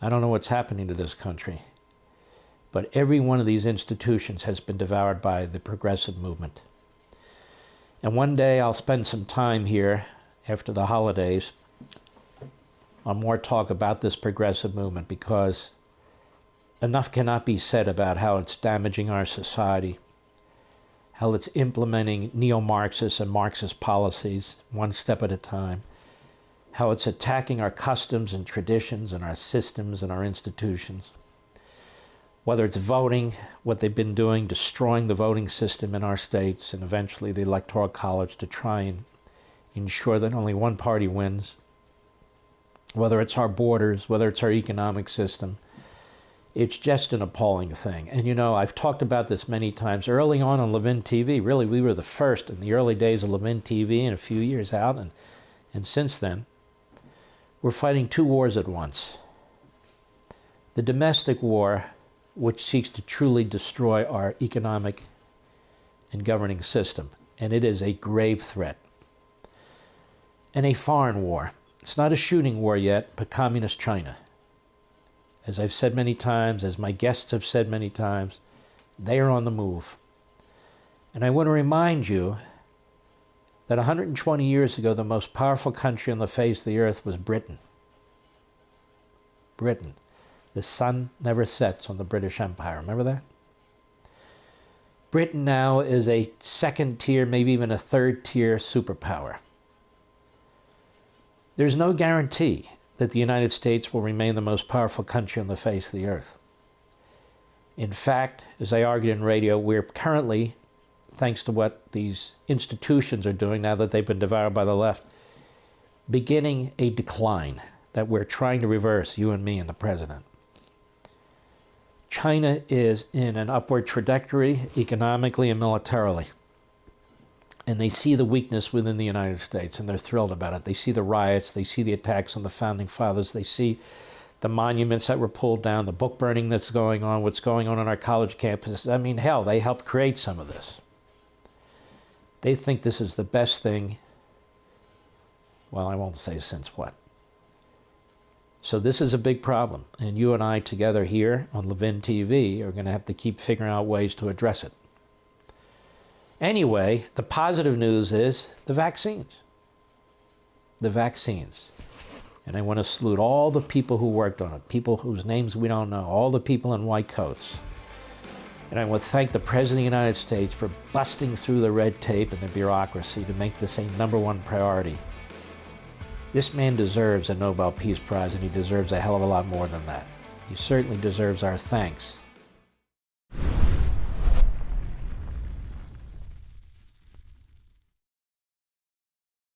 I don't know what's happening to this country, but every one of these institutions has been devoured by the progressive movement. And one day I'll spend some time here after the holidays on more talk about this progressive movement, because enough cannot be said about how it's damaging our society, how it's implementing neo-Marxist and Marxist policies one step at a time, how it's attacking our customs and traditions and our systems and our institutions. Whether it's voting, what they've been doing, destroying the voting system in our states and eventually the Electoral College to try and ensure that only one party wins. Whether it's our borders, whether it's our economic system, it's just an appalling thing. And you know, I've talked about this many times. Early on Levin TV, really we were the first in the early days of Levin TV and a few years out, and since then, we're fighting two wars at once. The domestic war, which seeks to truly destroy our economic and governing system, and it is a grave threat. And a foreign war. It's not a shooting war yet, but Communist China. As I've said many times, as my guests have said many times, they are on the move. And I want to remind you that 120 years ago, the most powerful country on the face of the earth was Britain. Britain. The sun never sets on the British Empire. Remember that? Britain now is a second tier, maybe even a third tier superpower. There's no guarantee that the United States will remain the most powerful country on the face of the earth. In fact, as I argued in radio, we're currently, thanks to what these institutions are doing now that they've been devoured by the left, beginning a decline that we're trying to reverse, you and me and the president. China is in an upward trajectory economically and militarily. And they see the weakness within the United States, and they're thrilled about it. They see the riots, they see the attacks on the Founding Fathers, they see the monuments that were pulled down, the book burning that's going on, what's going on our college campuses. I mean, hell, they helped create some of this. They think this is the best thing. Well, I won't say since what. So this is a big problem, and you and I together here on Levin TV are going to have to keep figuring out ways to address it. Anyway, the positive news is the vaccines. The vaccines. And I want to salute all the people who worked on it, people whose names we don't know, all the people in white coats. And I want to thank the President of the United States for busting through the red tape and the bureaucracy to make this a #1 priority. This man deserves a Nobel Peace Prize, and he deserves a hell of a lot more than that. He certainly deserves our thanks.